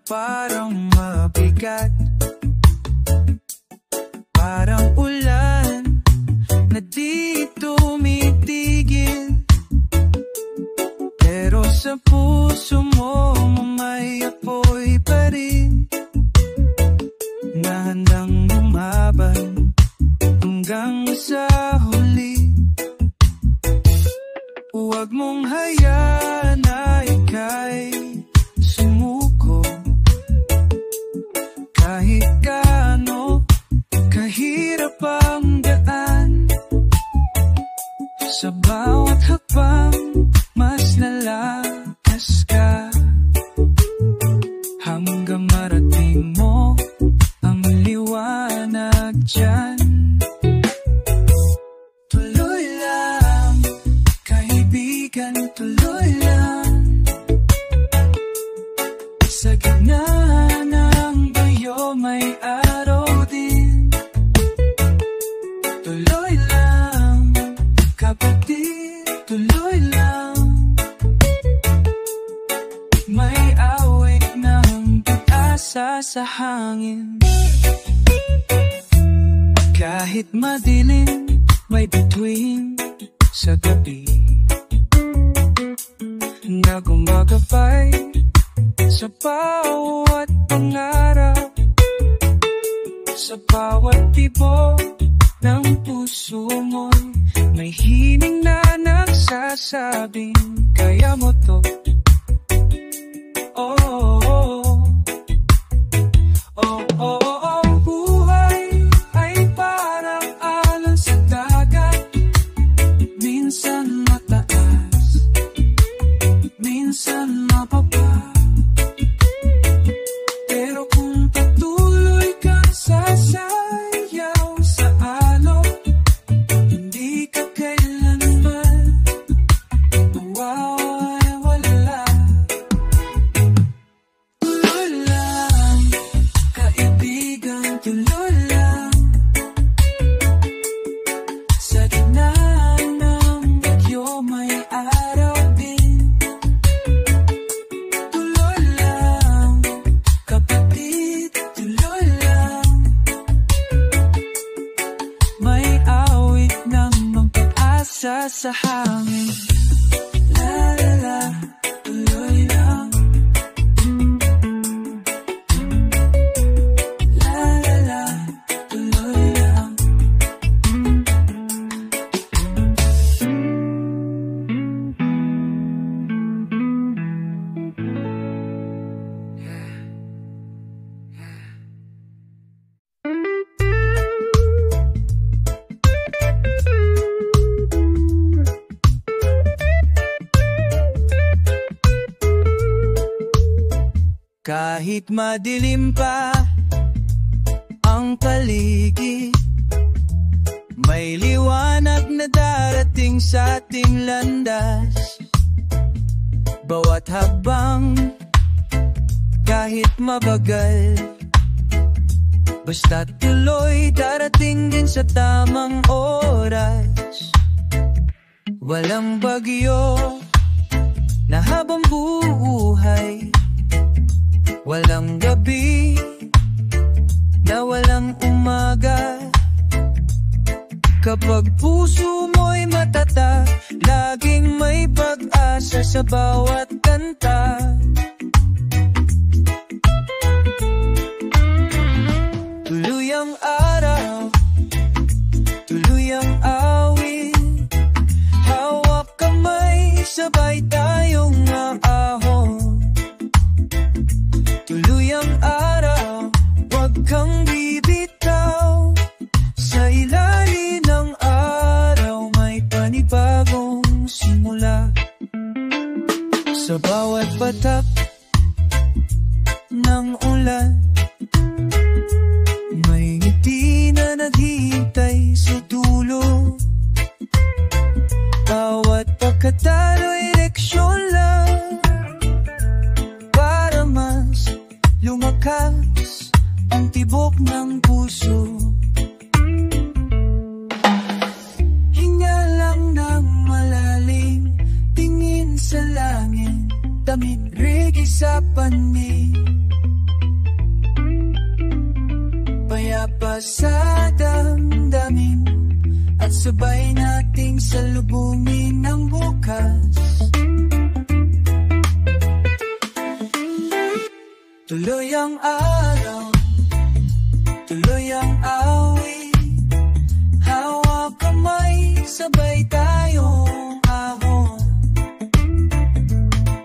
parang mabigat, parang ulan na di tumitigil. Pero sa puso mo may apoy pa rin, na handang lumaban hanggang sa huli. Huwag mong hayaan na ika'y sumuko, kahit gaano kahirap ang daan. Sa bawat hakbang mas lalakas ka, hanggang marating mo ang liwanag dyan. Tuloy lang, kaibigan, tuloy lang. Sa gitna ng bayo may araw din. Tuloy lang, kapatid, tuloy lang. May awit ng pag-asa sa hangin. Kahit madilim, may bituin sa gabi na gumagabay sa bawat pangarap, sa bawat tibok ng puso mo. May hining na nagsasabing kaya mo to. Oh, oh, oh. Oh, oh, oh. Buhay ay parang alon sa dagat, minsan mataas, minsan mababa. Pero kung patuloy kang sasayaw sa alon, hindi ka kailanman mawawala. Tuloy lang, kaibigan, tuloy lang. Sa gitna ng bagyo may araw din. Tuloy lang, kapatid, tuloy lang. May awit ng pag-asa sa hangin. La la la, tuloy lang. La la la, tuloy lang. Kahit madilim pa ang paligid, may liwanag na darating sa ating landas. Bawat habang, kahit mabagal, basta tuloy darating din sa tamang oras. Walang bagyo na habang buhay, walang gabi na walang umaga. Kapag puso mo'y matatag, laging may pag-asa sa bawat kanta. Tuloy ang araw, tuloy ang awit, hawak kamay, sabay tayong aahon. Tuloy ang araw, huwag kang bibitaw. Sa ilalim ng araw may panibagong simula. Sa bawat patak ng ulan, may ngiti na naghihintay sa dulo. Bawat pagkatalo'y leksyon lang, para mas lumakas ang tibok ng puso. Hinga lang ng malalim, tingin sa langit, damit reggae sa panig. Tila pa sa damdamin, at sabay nating salubungin ang bukas. Tuloy ang araw, tuloy ang awit, hawak kamay, sabay tayong ahon.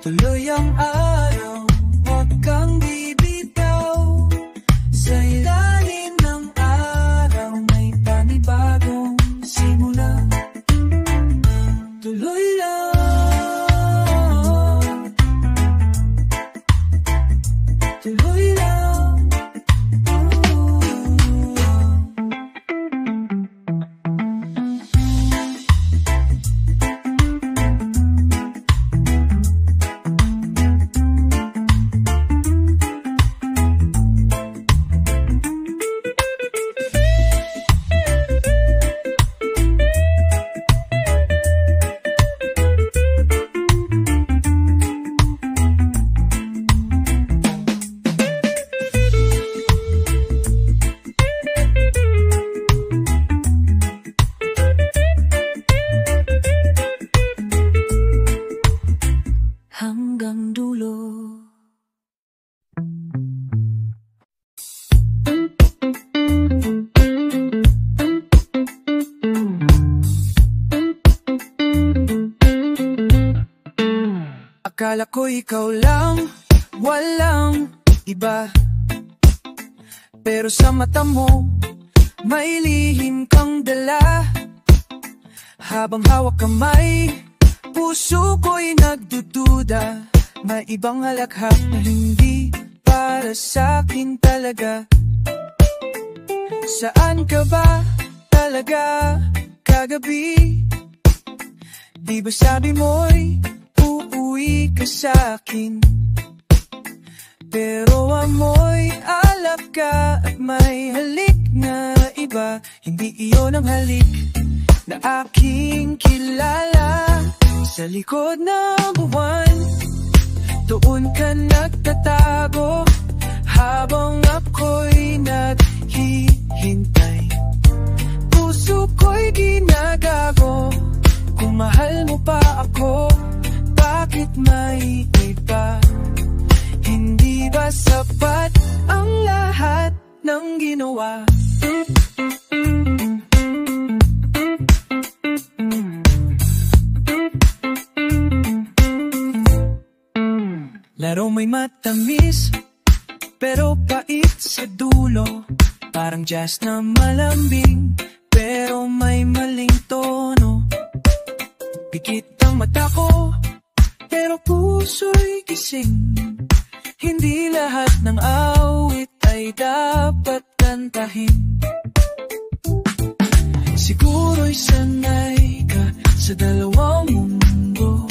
Tuloy ang araw, huwag kang bibitaw, sa ilalim ng araw may panibagong simula. Tuloy lang, tuloy lang. Hanggang dulo. Akala ko ikaw lang, walang iba, pero sa mata mo may lihim kang dala. Habang hawak kamay, puso ko'y nagdududa, may ibang halakhak na hindi para sa'kin talaga. Saan ka ba talaga kagabi? Di ba sabi mo'y uuwi ka sa'kin? Pero amoy alak ka at may halik na iba. Hindi iyon ang halik na aking kilala. Sa likod ng buwan, doon ka nagtatago, habang ako'y naghihintay. Puso ko'y ginagago, kung mahal mo pa ako, bakit may iba? Hindi ba sapat ang lahat ng ginawa? Laro may matamis, pero pait sa dulo. Parang jazz na malambing, pero may maling tono. Pikit ang mata ko, pero puso'y gising. Hindi lahat ng awit ay dapat kantahin. Siguro'y sanay ka sa dalawang mundo,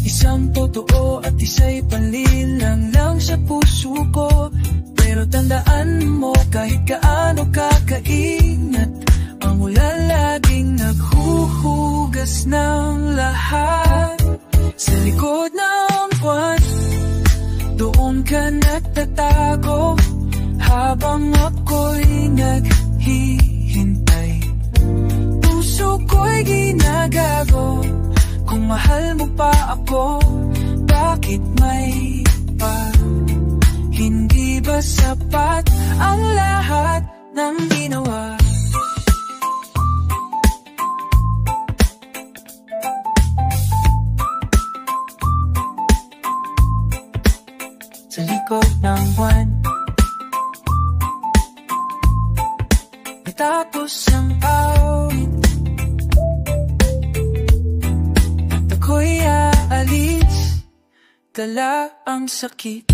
isang totoo at isa'y panlilang lang sa puso ko. Pero tandaan mo, kahit gaano ka kaingat, ang ulan laging naghuhugas ng lahat. Sa likod ng buwan, doon ka nagtatago, habang ako'y naghihintay. Puso ko'y ginagago, kung mahal mo pa ako, bakit may iba? Hindi ba sapat ang lahat ng ginawa? Sa likod ng buwan, natapos ang awit, at ako'y aalis, dala ang sakit.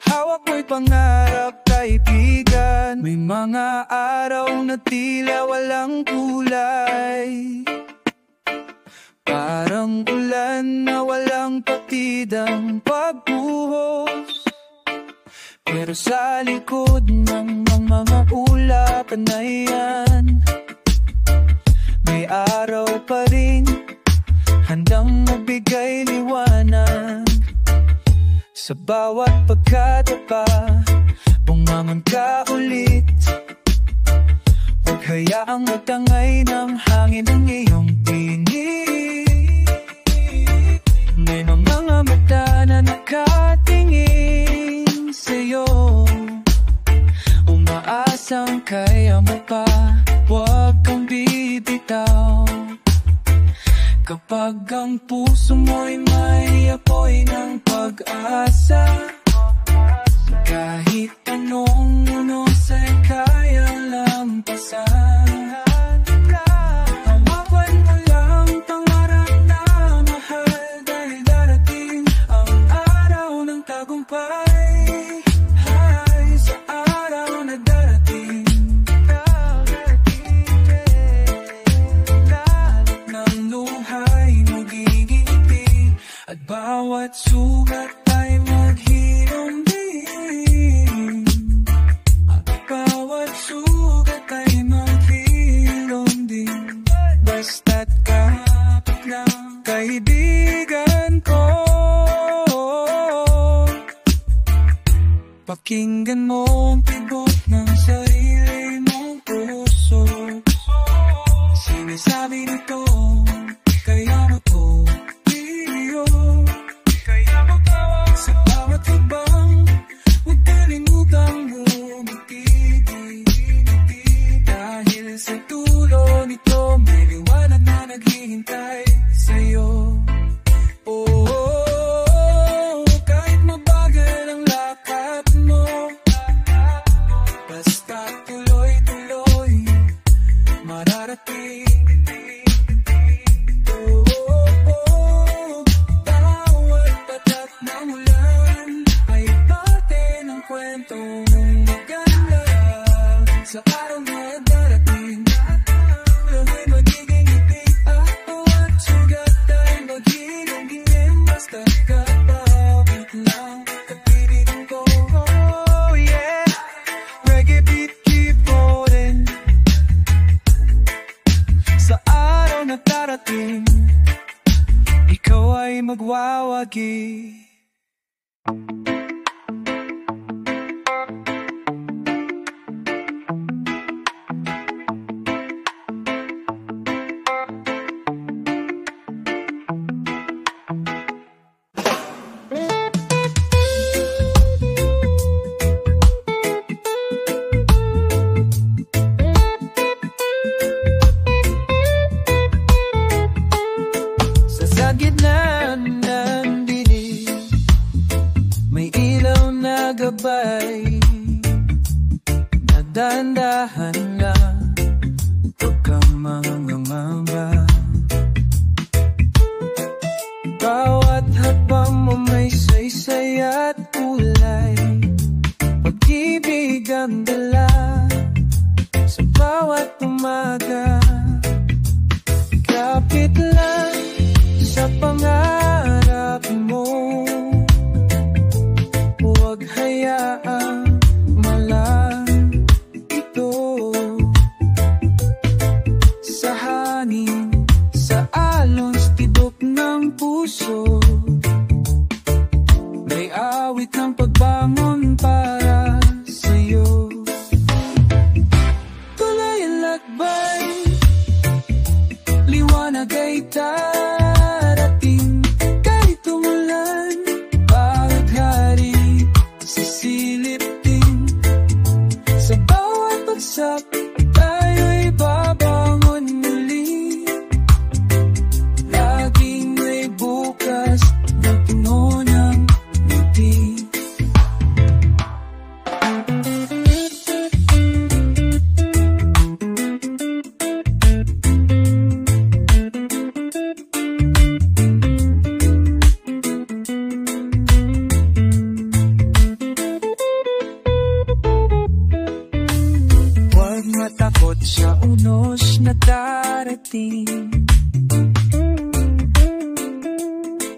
Hawak mo'y pangarap, kaibigan. minsan may mga araw na tila walang kulay, parang ulan na walang patidang pagbuhos. Pero sa likod ng mga ulap na iyan, may araw pa rin handang magbigay liwanag. Sa bawat pagkatapa, bumangon ka ulit. Huwag hayaang magtangay ng hangin ng iyong tinig. May mga mata na nakatingin sa'yo, umaasang kaya mo pa. Huwag kang bibitaw kapag ang puso mo'y may apoy ng pag-asa. Kahit anong unosa'y kaya lampasan. Hawakan mo lang pangarap na mahal, dahil darating ang araw ng tagumpay. Ay, sa araw na darating, ng luhay magigingiti, at bawat sugat ay maghilom-din. At bawat sugat ay maghilom-din. Basta't kapit lang, kaibigan ko. Pakinggan mo ang tibok ng sarili mong puso. Sinasabi nito, kaya mo to iyo. Kaya mo tawag sa bawat habang, huwag kalimutang bumiti. Dahil sa dulo nito, may liwanag na naghihintay sa'yo. Oh, kahit mabagal ang lakad mo, basta tuloy-tuloy mararating. Bawat patak ng ulan ay parte ng kwentong maganda. Sa araw na darating, lahat magiging ngiti, at bawat sugat ay magiging basta kapawit lang, kapiling ko. Oh yeah, reggae beat keep rolling. Sa araw na darating, ikaw ay magwawagi. Sa gitna ng dilim, may ilaw na gabay, na dahan-dahan lang, huwag kang mangangamba. Bawat hakbang mo may saysay at kulay, pag-ibig ang dala sa bawat umaga. Kapit lang sa pangarap mo, huwag hayaang malang ito. Sa hangin, sa alon, sa tibok ng puso, may awit ng pagbangon para sa'yo. Tuloy ang lakbay, liwanag ay darating. Kahit umulan, bawat hari sa silid sa unos na darating.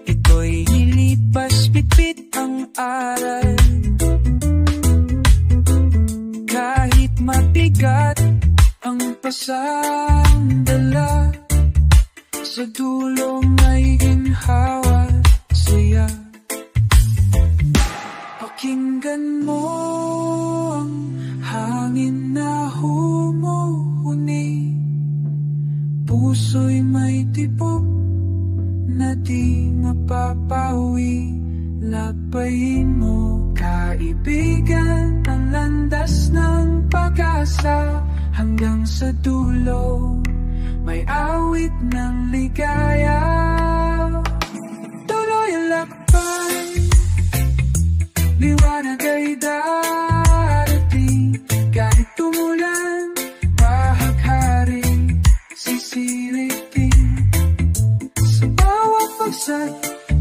Ito'y lilipas, bitbit ang aral. Kahit mabigat ang pasandala, sa dulo may ginhawa saya. Pakinggan mo ang hangin na humuhuni, puso'y may tibok na di mapapawi. Labayin mo, kaibigan, ang landas ng pag-asa. Hanggang sa dulo may awit ng ligaya. Tuloy ang lakbay, liwanag ay darating. Kahit tumulan, bahagharing sisiritin. Sa bawat bagsak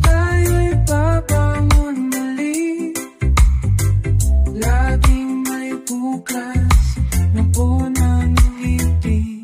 tayo'y babangon muli. Laging may bukas na punang ngiti.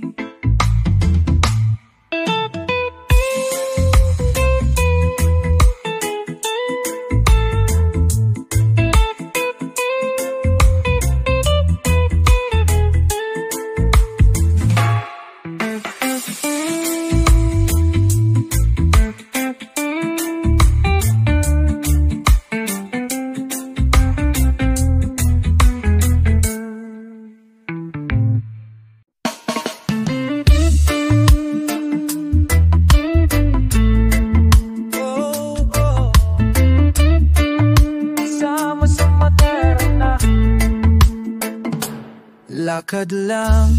Lakad lang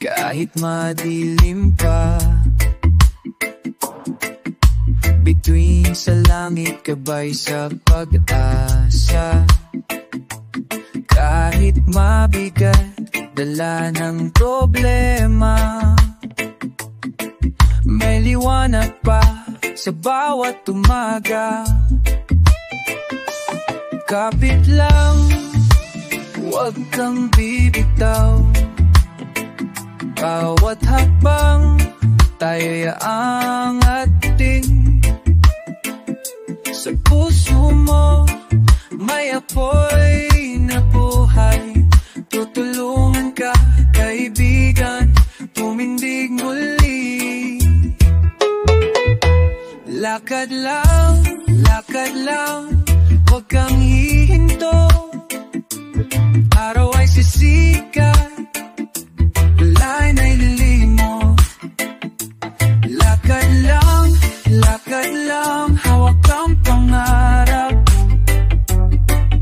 kahit madilim pa, bituin sa langit kabay sa pag-asa. Kahit mabigat, dala ng problema, may liwanag pa sa bawat umaga. Kapit lang, huwag kang bibitaw. Bawat hakbang tayo'y aangatin. Sa puso mo may apoy na buhay. Tutulungan ka, kaibigan, tumindig muli. Lakad lang, huwag kang hihinto. Araw ay sisikat, lain ay lilimo. Lakad lang, hawak ang pangarap.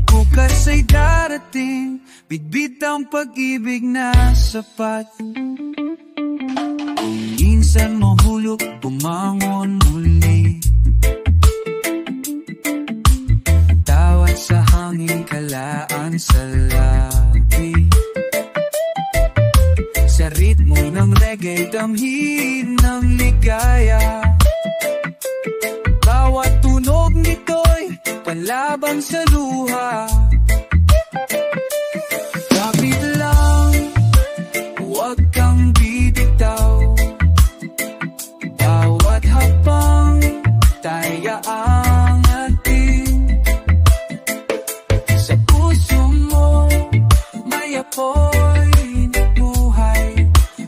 Bukas ay darating, bitbit ang pag-ibig na sapat. Minsan mahulog, bumangon muli. Tawad sa hangin, kalaan sa labi. Sa ritmo ng reggae, damhin ng ligaya. Bawat tunog nito'y panlaban sa luha. Kapit lang, huwag kang bibitaw. Bawat hakbang tayo aangatin. Sa puso mo may apoy na buhay.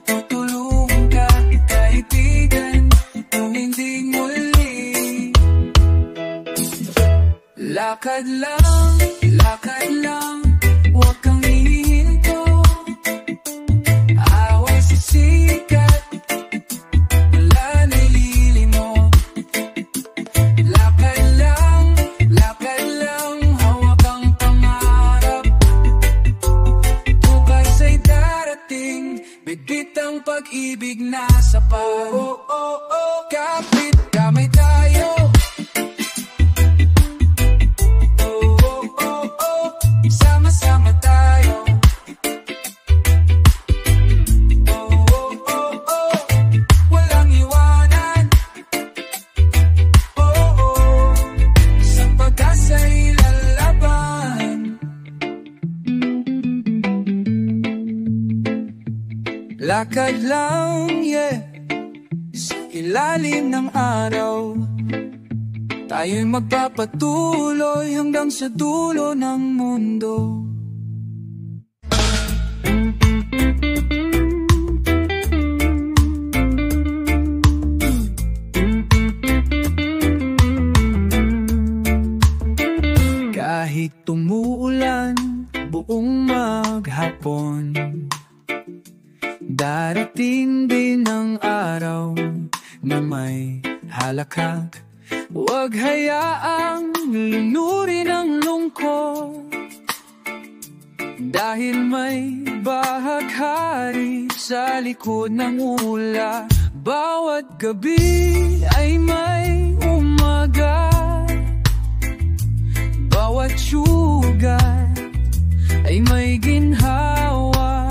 Tutulungan ka, kaibigan, tumindig muli. Lakad lang, huwag kang hihinto. Away sisikat, wala na'y lilimo. Lakad lang, hawak ang pangarap. Bukas ay darating, bitbit ang pag-ibig na sapat. Kapit, kamay tayo. Sama-sama tayo. Walang iwanan. Sa pag-asa'y lalaban. Lakad lang, yeah, sa ilalim ng araw. Tayo'y magpapatuloy hanggang sa dulo ng mundo. Kahit tumuulan buong maghapon, darating din ang araw na may halakhak. Huwag hayaang lunurin ang lungkot, dahil may bahaghari sa likod ng ula. Bawat gabi ay may umaga, bawat sugat ay may ginhawa.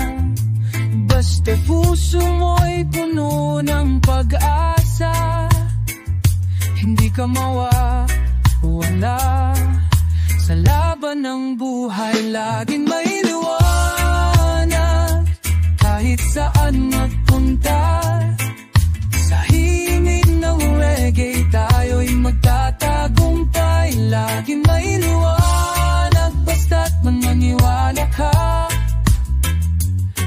Basta puso mo'y puno ng pag-asa, hindi ka mawawala. Sa laban ng buhay, laging may liwanag. Kahit saan magpunta, sa himig ng reggae tayo'y magtatagumpay. Laging may liwanag, basta't maniwala ka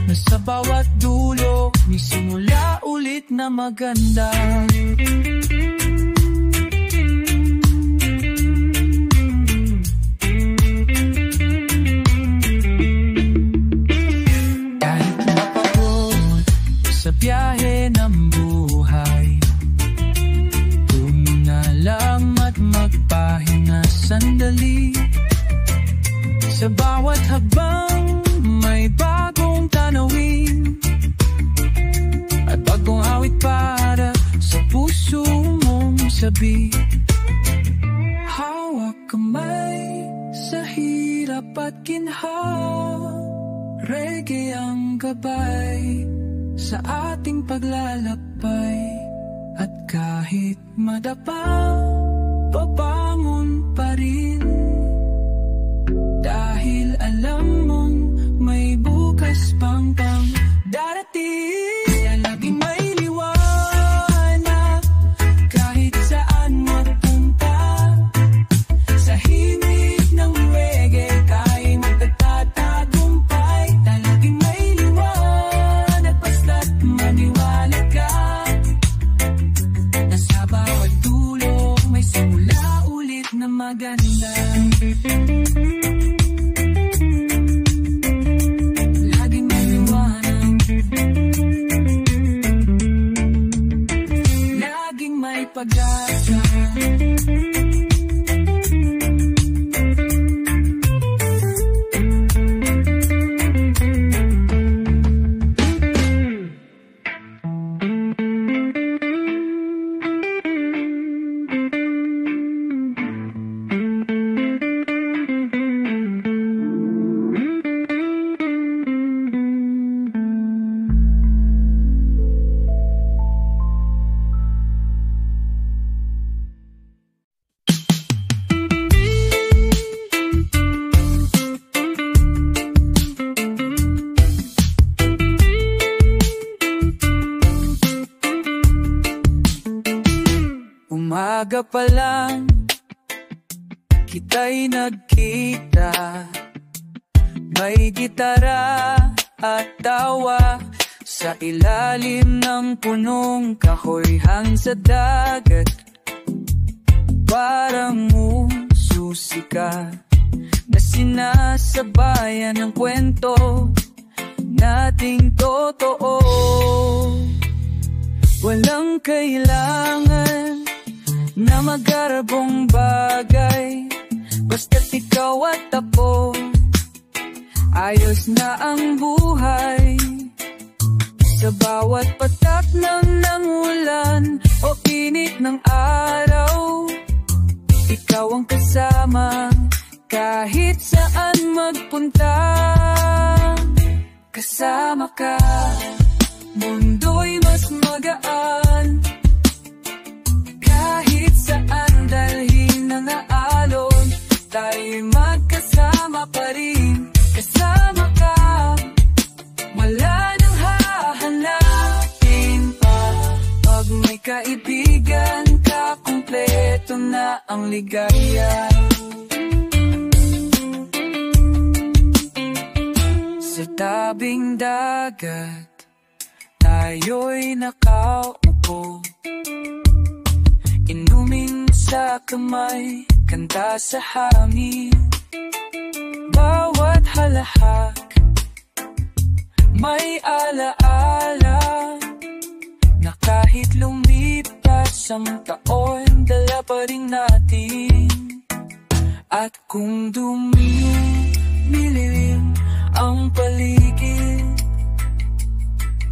na sa bawat dulo may simula ulit na maganda. Kahit mapagod sa biyahe ng buhay, tuminga lang at magpahinga sandali. Sa bawat habang may bagong tanawin at bagong awit para sa puso mong sabi. Hawak kamay sa hirap at ginhawa, reggae ang gabay sa ating paglalakbay. At kahit madapa, babangon pa rin, dahil alam mong may bukas pang darating. Laging may liwanag, kahit saan magpunta. Sa himig ng reggae tayo'y magtatagumpay. Laging may liwanag, basta't maniwala ka na sa bawat dulo may simula ulit na maganda. Laging may liwanag, laging may pag-asa. Umaga pa lang kita'y nagkita, may gitara at tawa sa ilalim ng punong kahoyhan sa dagat. Parang musika na sinasabayan ng kwento nating totoo. Walang kailangan na magarabong bagay, basta't ikaw at ako, ayos na ang buhay. Sa bawat patak ng ulan o init ng araw, ikaw ang kasama kahit saan magpunta. Kasama ka, mundo'y mas magaan. Kahit saan dalhin ang aalon, tayo'y magkasama pa rin. Kasama ka, wala nang hahanapin. ang ligaya. Sa tabing dagat, tayo'y nakaupo, inumin sa kamay, kanta sa hangin. Bawat halahak may alaala, na kahit lumipas ang taon, dala pa rin natin. At kung dumilim ang paligid,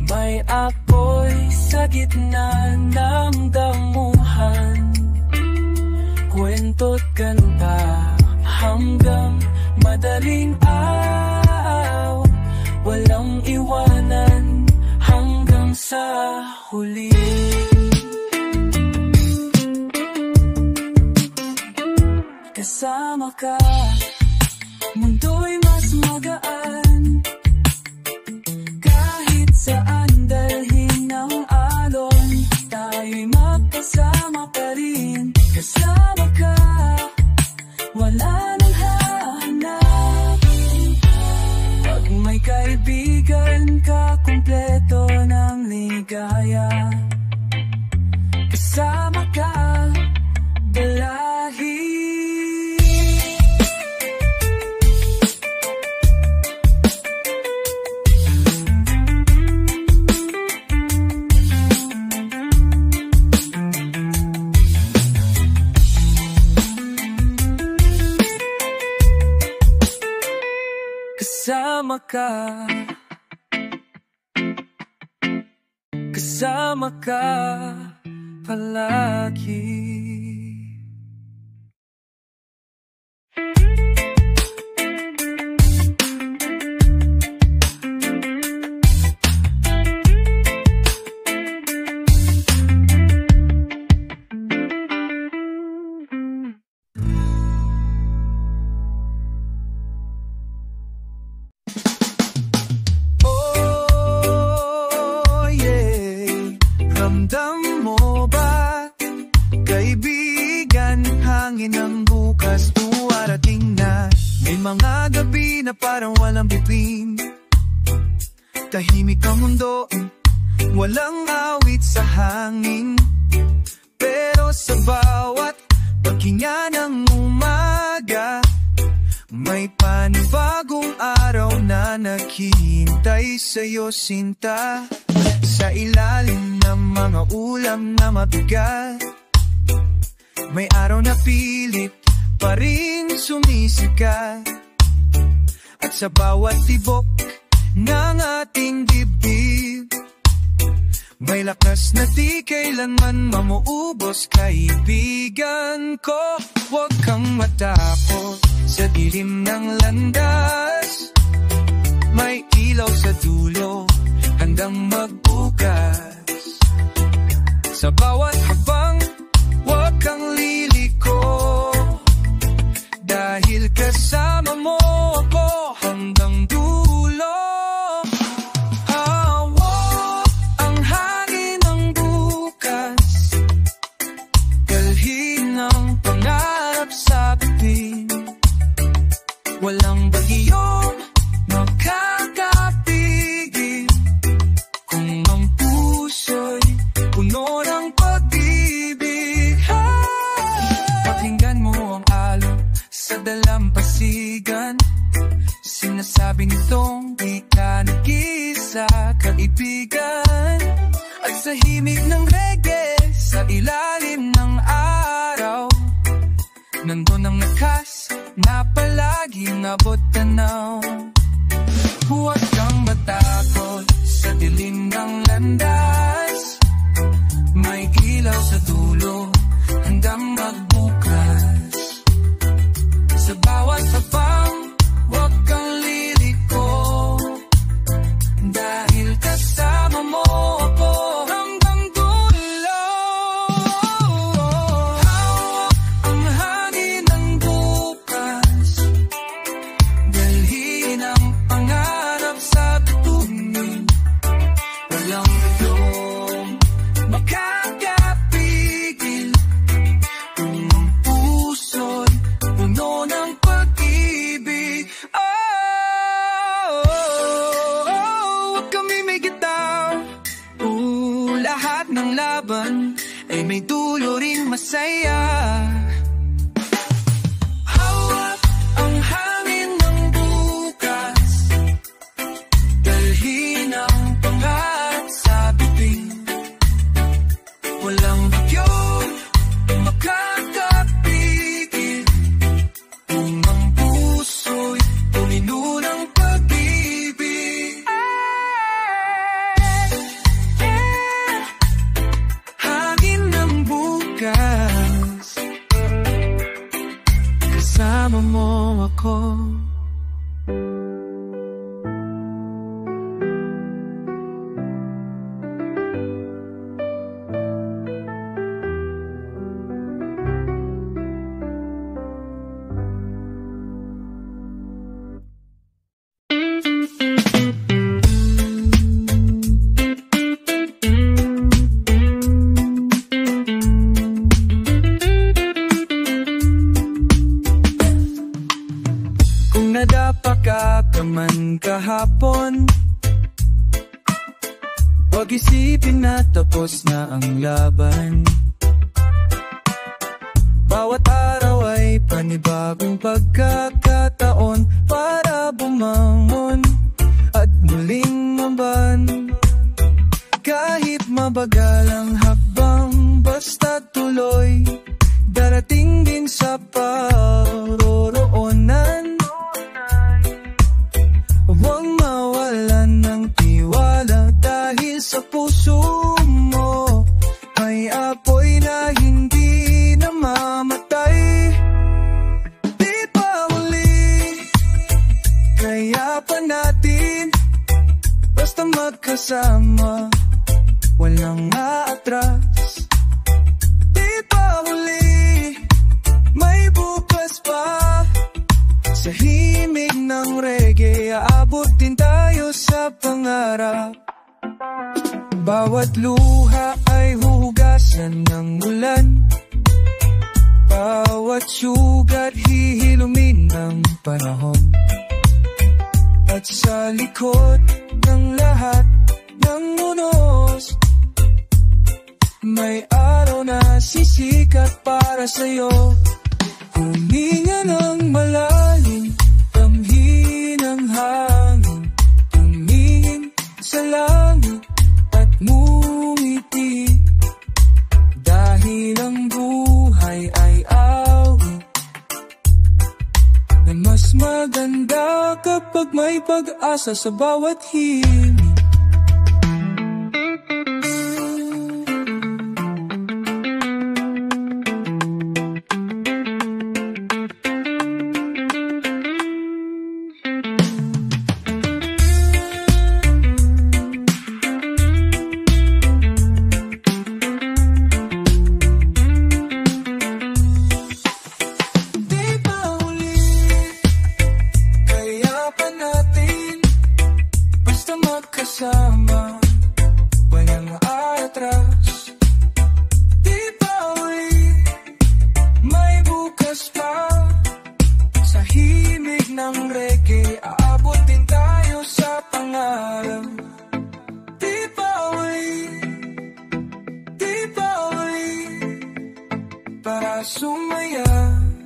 may apoy sa gitna ng damuhan. Kwento't kanta hanggang madaling araw, walang iwanan hanggang sa huli. Kasama ka, mundo'y mas magaan. Kahit saan dalhin ang alon, tayo'y magkasama pa rin. Kasama ka, wala nang hahanap. Pag may kaibigan ka, kumpleto ng ligaya. Kasama ka, dalahi. Kasama ka, kasama ka palagi. Ang bukas duwarating na. May mga gabi na parang walang bituin, tahimik ang mundo, walang awit sa hangin. Pero sa bawat paghinga ng umaga, may panibagong araw na naghihintay sa'yo, sinta. Sa ilalim ng mga ulam na mabigat, may araw na pilit pa rin sumisikat. At sa bawat tibok ng ating dibdib, may lakas na di kailanman mamuubos. Kaibigan ko, huwag kang matakot. Sa dilim ng landas, may ilaw sa dulo, handang magbukas. Sa bawat habang, huwag kang liliko, dahil kasama mo ako hanggang dulo. Hawak ang hangin ng bukas, dalhin ang pangarap sa atin. Walang bagyong makakapigil kung ang puso'y puno ng pag-ibig. Pakinggan mo ang alon sa dalampasigan, sinasabi nitong di ka nag-isa, kaibigan. At sa himig ng reggae, sa ilalim ng araw, nandun ang lakas na palaging abot tanaw. Huwag kang matakot sa dilim ng landas, may ilaw sa dulo, handang magbukas. Sa bawat habang, huwag kang liliko, dahil kasama mo ako hanggang dulo. Hawak ang hangin ng bukas, dalhin ka man kahapon, huwag isipin na tapos na ang laban. Bawat araw ay panibagong pagkakataon para bumangon at muling maban. Kahit mabagal ang hakbang, basta tuloy, darating din sa paroroonan. Huwag mawalan ng tiwala dahil sa puso mo may apoy na hindi namamatay. Di pa huli, kaya pa natin, basta magkasama, walang aatras. Di pa huli, may bukas pa. Sa himig ng reggae, aabot din tayo sa pangarap. Bawat luha ay huhugasan ng ulan, bawat sugat hihilumin ng panahon. At sa likod ng lahat ng unos, may araw na sisikat para sa'yo. Huminga ng malalim, damhin ang hangin, tumingin sa langit at ngumiti. Dahil ang buhay ay awit na mas maganda kapag may pag-asa sa bawat himig.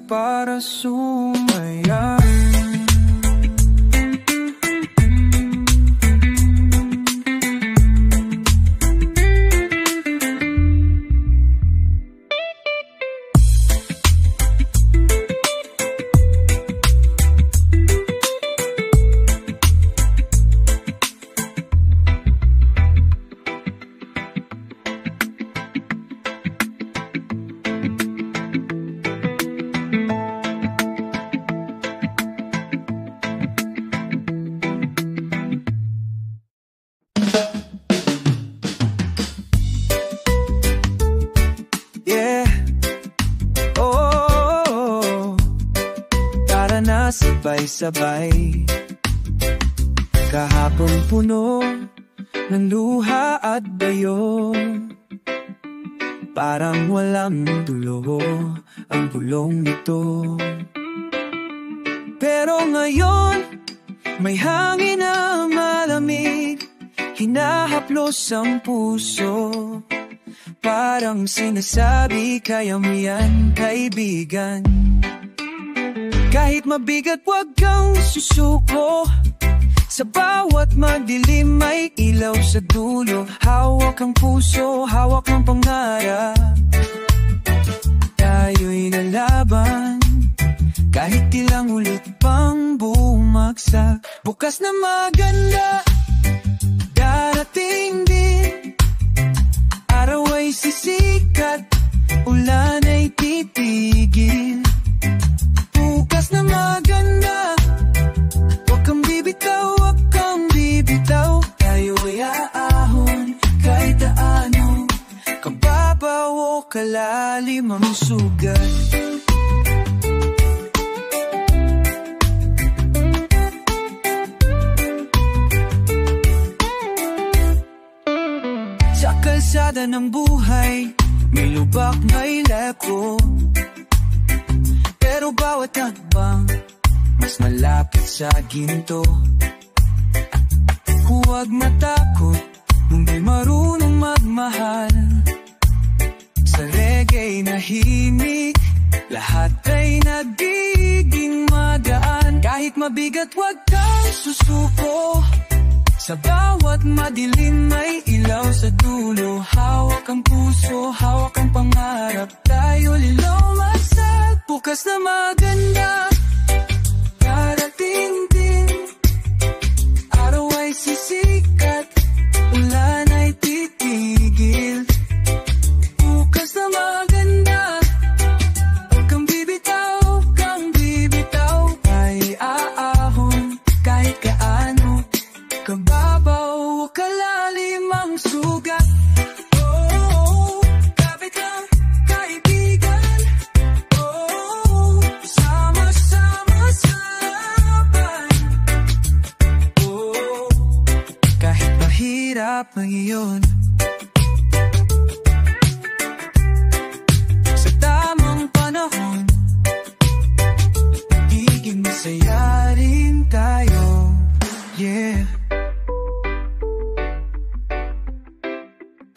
Para sumaya. Sabay-sabay, kahapon puno ng luha at dayo, parang walang dulo ang bulong nito. Pero ngayon, may hangin na malamig, hinahaplos ang puso, parang sinasabi, kaya mo yan, kaibigan. Kahit mabigat, wag kang susuko, sa bawat madilim may ilaw sa dulo. Hawak ang puso, hawak ang pangarap, tayo'y lalaban. Kahit ilang ulit pang bumagsak, bukas na maganda darating din. Araw ay sisikat, ulan ay titigil. Bukas na maganda, huwag kang bibitaw, huwag kang bibitaw. Tayo ay aahon kahit aano, kababaw o kalalim ang sugat. Sa kalsada ng buhay, may lubak, may leko, pero bawat hakbang mas malapit sa ginto. Huwag matakot kung di marunong magmahal. Sa reggae nahimik, lahat ay nagiging magaan. Kahit mabigat wag kang susuko, sa bawat madilim may ilaw sa dulo. Hawak ang puso, hawak ang pangarap, tayo lilaw sa bukas na maganda. Darating din, araw ay sisikat, ulan ay titigil. Bukas na maganda, huwag kang bibitaw, ay aahon kahit kaano. Kababaw, kalalim ang sugat. Oh, kapit lang, kaibigan. Oh, sama-sama sa laban. Oh, kahit mahirap ngayon, sa tamang panahon, magiging masaya rin tayo. Yeah.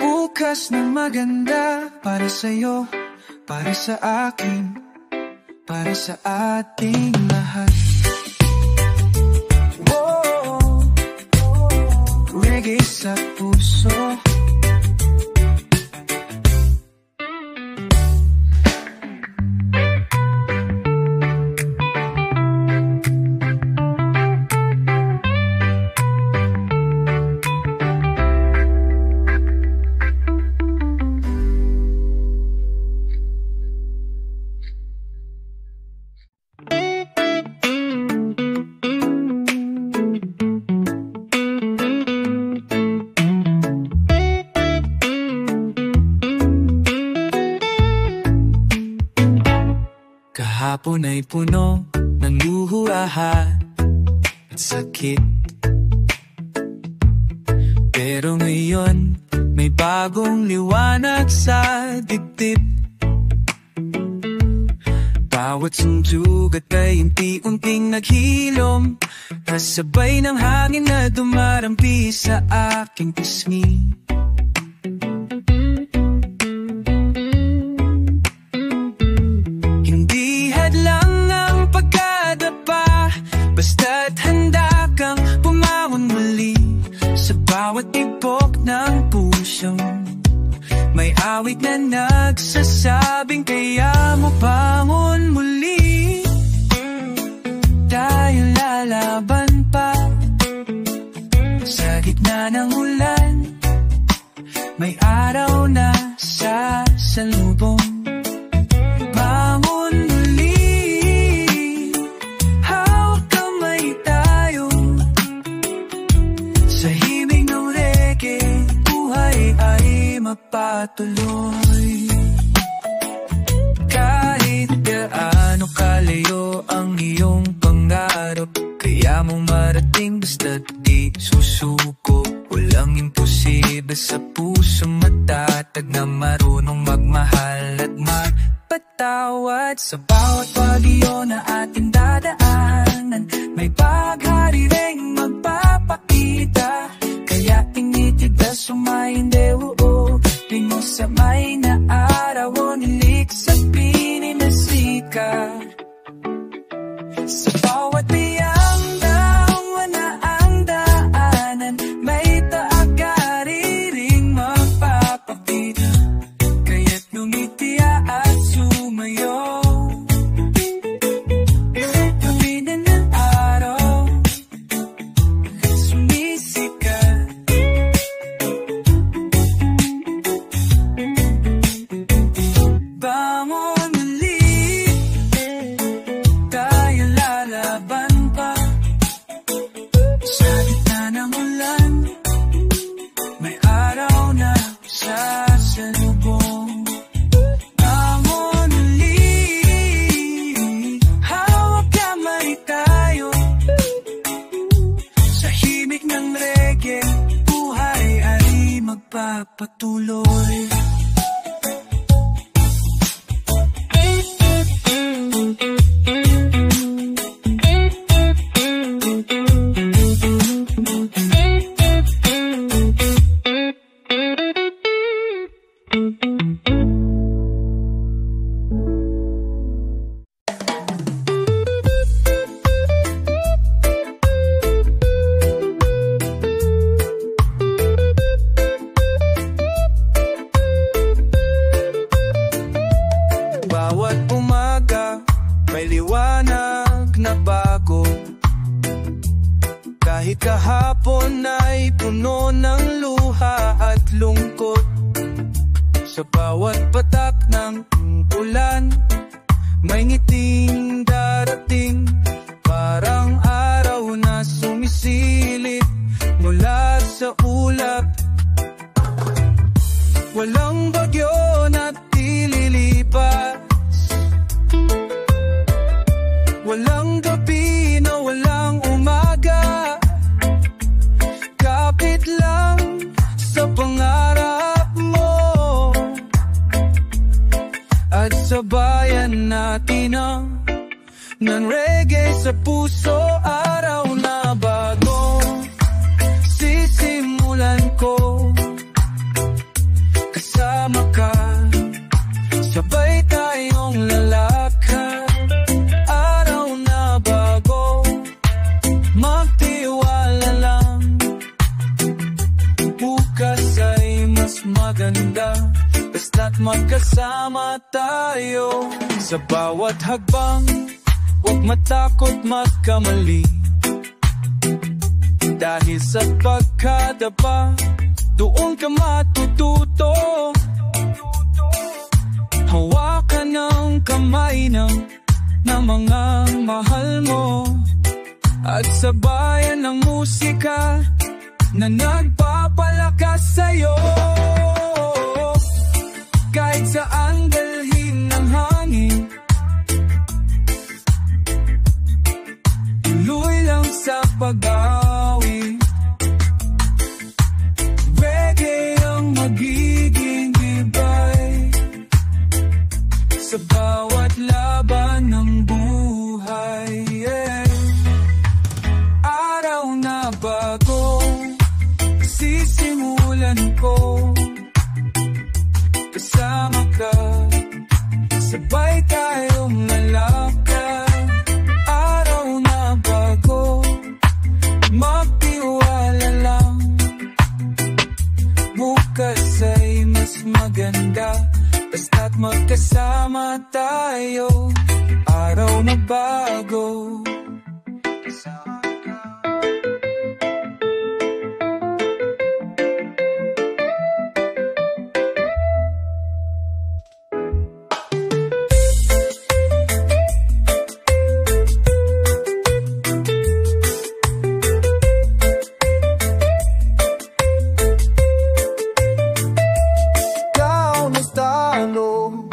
Bukas na maganda para sa'yo, para sa akin, para sa ating lahat. Whoa, reggae sa puso. Kahapon ay puno ng luhuahan at sakit, pero ngayon may bagong liwanag sa dibdib. Bawat sundugat ay unti-unting naghilom, kasabay ng hangin na dumarampi sa aking pisngi. Basta't handa kang pumangon muli sa bawat tibok ng puso. May awit na nagsasabing kaya mo bangon muli. Tayo lalaban pa sa gitna ng ulan. May araw na sasalubong. Patuloy kahit gaano kalayo ang iyong pangarap, kaya mo marating basta't di susuko. Walang imposible sa puso matatag na marunong magmahal at magpatawad. Sa bawat pag-iyo na ating dadaanan, may paghari ring magpapakita. Kaya tinitigas sumahinde, pingo sa may na araw o nilik sa pininasika. Sa bawat biyang dawa na ang daanan, may taagari ring magpapakita. Kaya't lumitiya at sumayo. Gamitin ng araw, sumisikat. Bangon muli, tayo lalaban pa sa gitna ng ulan. May araw na sasalubong. Bangon muli, hawak kamay tayo sa himig ng reggae. Buhay ay magpapatuloy. kahapon ay puno ng luha at lungkot. Sa bawat patak ng ulan, may ngiting darating, parang araw na sumisilip mula sa ulap. Walang bagyo na ililipas, walang gabi na walang umaga. Kapit lang sa pangarap mo, at sabayan natin ang reggae sa puso. Araw na bago sisimulan ko, kasama ka, sabay tayong lalakad. Araw na bago, magtiwala lang, bukas ay mas maganda, basta't magkasama tayo. Sa bawat hakbang, huwag matakot magkamali, dahil sa pagkadapa, doon ka matututo. Hawakan ng kamay ng mga mahal mo, at sabayan ng musika na nagpapalakas sa'yo. Kahit saan dalhin ng hangin, tuloy lang sa pag-awi. Reggae ang magiging gibay sa bawat laban ng buhay, yeah. Araw na bago sisimulan ko, kasama ka, sabay tayong lalakad. Araw na bago, magtiwala lang, bukas ay mas maganda, basta't magkasama tayo. Araw na bago, kasama ka. Down the star, no.